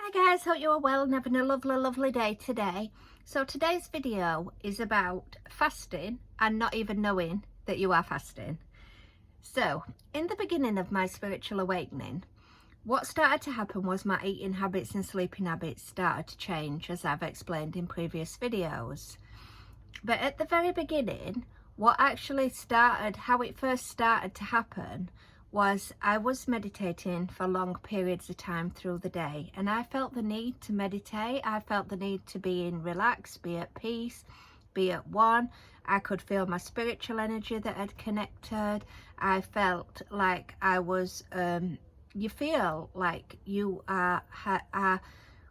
Hi guys, hope you are well and having a lovely day today. So today's video is about fasting and not even knowing that you are fasting. So in the beginning of my spiritual awakening, what started to happen was my eating habits and sleeping habits started to change, as I've explained in previous videos. But at the very beginning, what actually started, how it first started to happen, was I was meditating for long periods of time through the day, and I felt the need to meditate. I felt the need to be in relaxed, be at peace, be at one. I could feel my spiritual energy that had connected. I felt like I was you feel like you are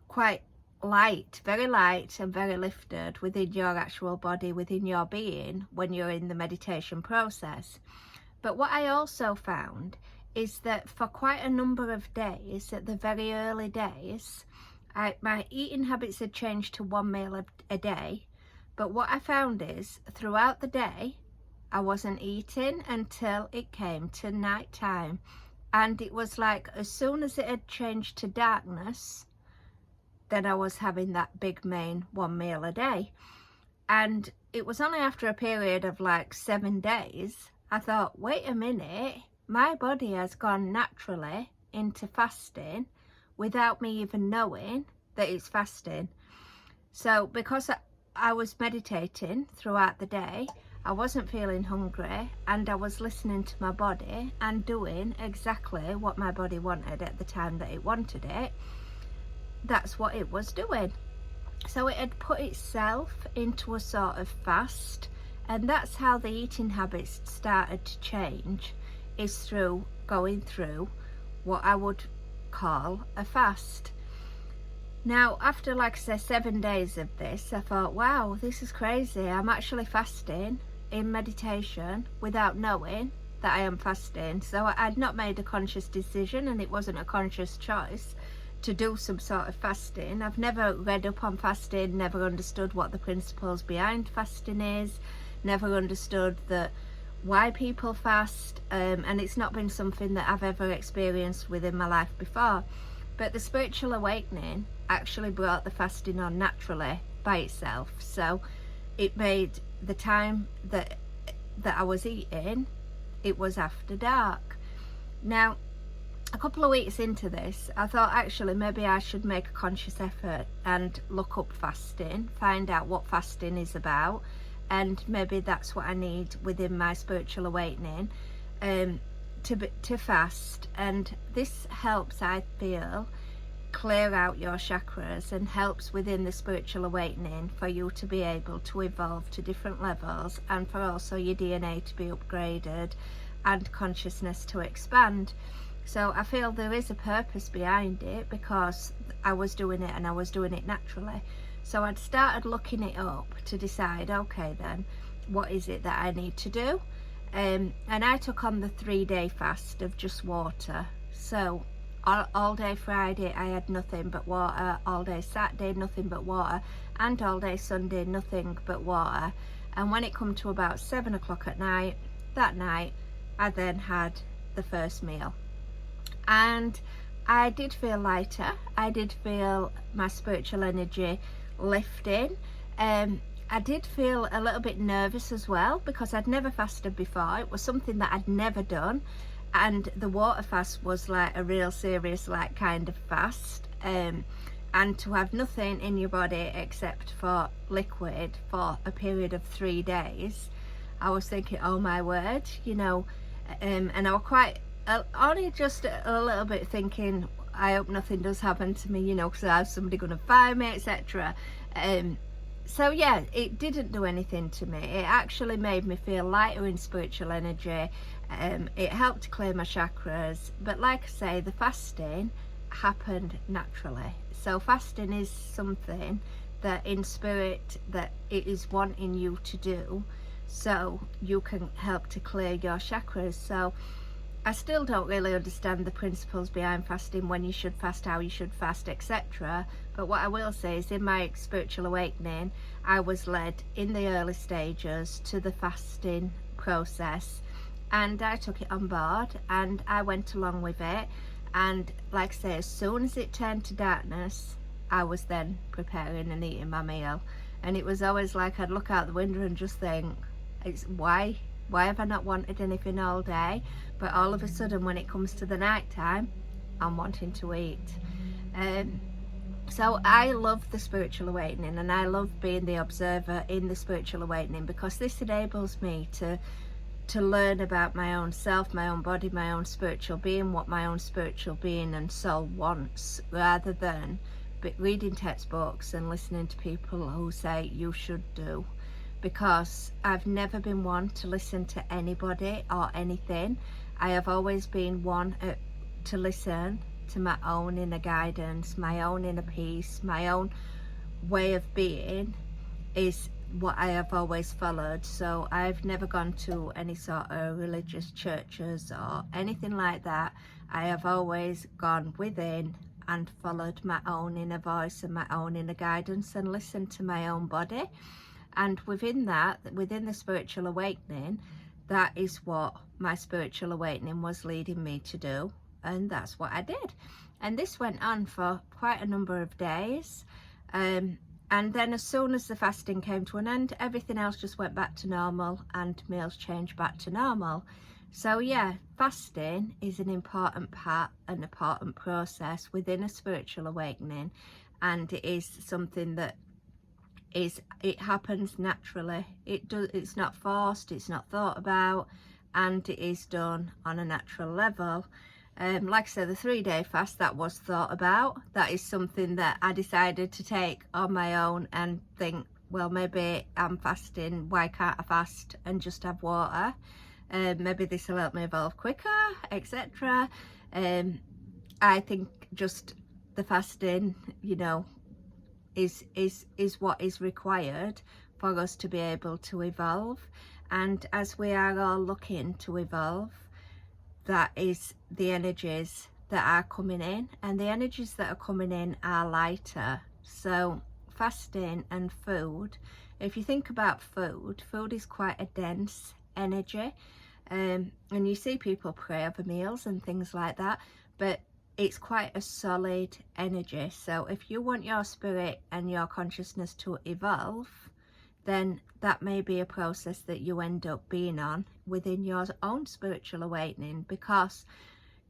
quite light, very light and very lifted within your actual body, within your being, when you're in the meditation process. But what I also found is that for quite a number of days, at the very early days, my eating habits had changed to one meal a day. But what I found is throughout the day, I wasn't eating until it came to night time. And it was like as soon as it had changed to darkness, then I was having that big main one meal a day. And it was only after a period of like 7 days I thought, wait a minute, my body has gone naturally into fasting without me even knowing that it's fasting. So because I was meditating throughout the day, I wasn't feeling hungry, and I was listening to my body and doing exactly what my body wanted at the time that it wanted it. That's what it was doing. So it had put itself into a sort of fast. And that's how the eating habits started to change, is through going through what I would call a fast. Now, after, like I say, 7 days of this, I thought, wow, this is crazy. I'm actually fasting in meditation without knowing that I am fasting. So I'd not made a conscious decision, and it wasn't a conscious choice to do some sort of fasting. I've never read up on fasting, never understood what the principles behind fasting is, never understood that why people fast, and it's not been something that I've ever experienced within my life before. But the spiritual awakening actually brought the fasting on naturally by itself. So it made the time that I was eating, it was after dark. Now, a couple of weeks into this, I thought actually maybe I should make a conscious effort and look up fasting, find out what fasting is about, and maybe that's what I need within my spiritual awakening, to fast. And this helps, I feel, clear out your chakras and helps within the spiritual awakening for you to be able to evolve to different levels, and for also your DNA to be upgraded and consciousness to expand. So I feel there is a purpose behind it, because I was doing it and I was doing it naturally. So I'd started looking it up to decide, okay then, what is it that I need to do? And I took on the 3-day fast of just water. So all day Friday I had nothing but water, all day Saturday nothing but water, and all day Sunday nothing but water. And when it come to about 7 o'clock at night, that night, I then had the first meal. And I did feel lighter. I did feel my spiritual energy lifting. I did feel a little bit nervous as well, because I'd never fasted before. It was something that I'd never done, and the water fast was like a real serious like kind of fast, and to have nothing in your body except for liquid for a period of 3 days, I was thinking, oh my word, you know. And I was quite only just a little bit thinking, I hope nothing does happen to me, you know, because I have somebody going to find me, etc. So yeah, it didn't do anything to me. It actually made me feel lighter in spiritual energy. It helped to clear my chakras. But like I say, the fasting happened naturally. So fasting is something that in spirit that it is wanting you to do, so you can help to clear your chakras. So I still don't really understand the principles behind fasting, when you should fast, how you should fast, etc. But what I will say is, in my spiritual awakening, I was led in the early stages to the fasting process, and I took it on board and I went along with it. And like I say, as soon as it turned to darkness, I was then preparing and eating my meal. And it was always like I'd look out the window and just think, it's why have I not wanted anything all day? But all of a sudden when it comes to the night time, I'm wanting to eat. So I love the spiritual awakening, and I love being the observer in the spiritual awakening, because this enables me to learn about my own self, my own body, my own spiritual being, what my own spiritual being and soul wants, rather than reading textbooks and listening to people who say you should do. Because I've never been one to listen to anybody or anything. I have always been one to listen to my own inner guidance, my own inner peace, my own way of being is what I have always followed. So I've never gone to any sort of religious churches or anything like that. I have always gone within and followed my own inner voice and my own inner guidance and listened to my own body. And within that, within the spiritual awakening, that is what my spiritual awakening was leading me to do. And that's what I did. And this went on for quite a number of days. And then as soon as the fasting came to an end, everything else just went back to normal and meals changed back to normal. So yeah, fasting is an important part, an important process within a spiritual awakening. And it is something that it happens naturally. It's not forced, it's not thought about, and it is done on a natural level. Like I said, the 3-day fast, that was thought about. That is something that I decided to take on my own and think, well, maybe I'm fasting, why can't I fast and just have water? Maybe this will help me evolve quicker, etc. I think just the fasting, you know, is what is required for us to be able to evolve. And as we are all looking to evolve, that is the energies that are coming in, and the energies that are coming in are lighter. So fasting and food, if you think about food is quite a dense energy, and you see people pray over meals and things like that, but it's quite a solid energy. So if you want your spirit and your consciousness to evolve, then that may be a process that you end up being on within your own spiritual awakening, because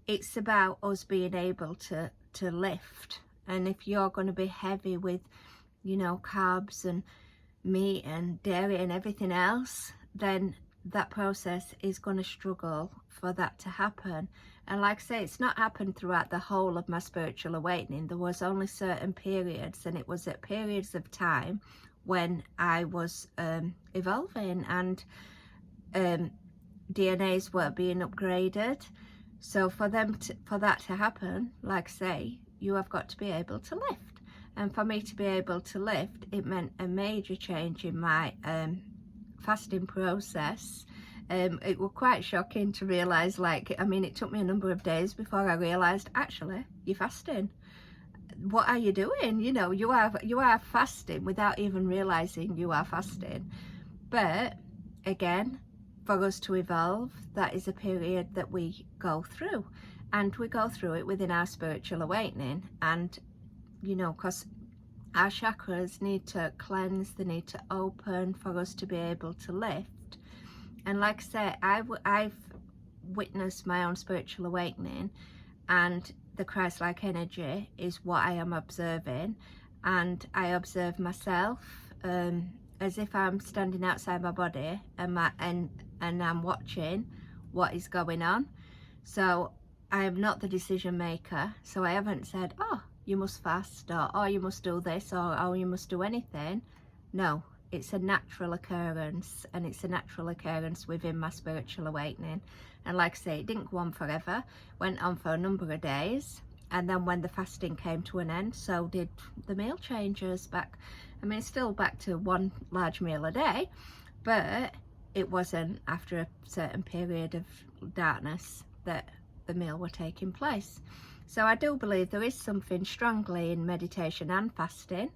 it's about us being able to lift. And if you're going to be heavy with, you know, carbs and meat and dairy and everything else, then that process is going to struggle for that to happen. And like I say, it's not happened throughout the whole of my spiritual awakening. There was only certain periods, and it was at periods of time when I was evolving, and DNAs were being upgraded. So for that to happen, like I say, you have got to be able to lift. And for me to be able to lift, it meant a major change in my fasting process. It was quite shocking to realise, like, I mean, it took me a number of days before I realised, actually, you're fasting. What are you doing? You know, you are fasting without even realising you are fasting. But again, for us to evolve, that is a period that we go through, and we go through it within our spiritual awakening. And you know, because our chakras need to cleanse, they need to open for us to be able to lift. And like I say, I've witnessed my own spiritual awakening, and the Christ-like energy is what I am observing. And I observe myself as if I'm standing outside my body, and I'm watching what is going on. So I am not the decision maker. So I haven't said, oh, you must fast, or oh, you must do this, or oh, you must do anything. No, it's a natural occurrence, and it's a natural occurrence within my spiritual awakening. And like I say, it didn't go on forever, went on for a number of days. And then when the fasting came to an end, so did the meal changes back. I mean, it's still back to one large meal a day, but it wasn't after a certain period of darkness that the meal were taking place. So I do believe there is something strongly in meditation and fasting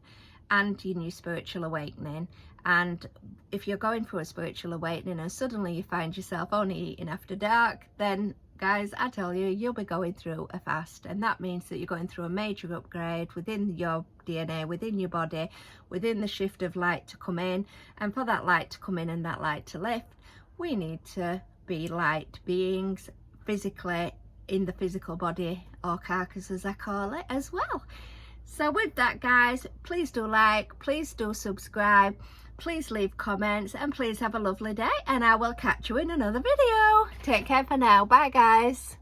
and in your spiritual awakening. And if you're going through a spiritual awakening and suddenly you find yourself only eating after dark, then guys, I tell you, you'll be going through a fast, and that means that you're going through a major upgrade within your DNA, within your body, within the shift of light to come in. And for that light to come in and that light to lift, we need to be light beings physically, in the physical body, or carcass as I call it, as well. So with that, guys, please do like, please do subscribe, please leave comments, and please have a lovely day, and I will catch you in another video. Take care for now. Bye, guys.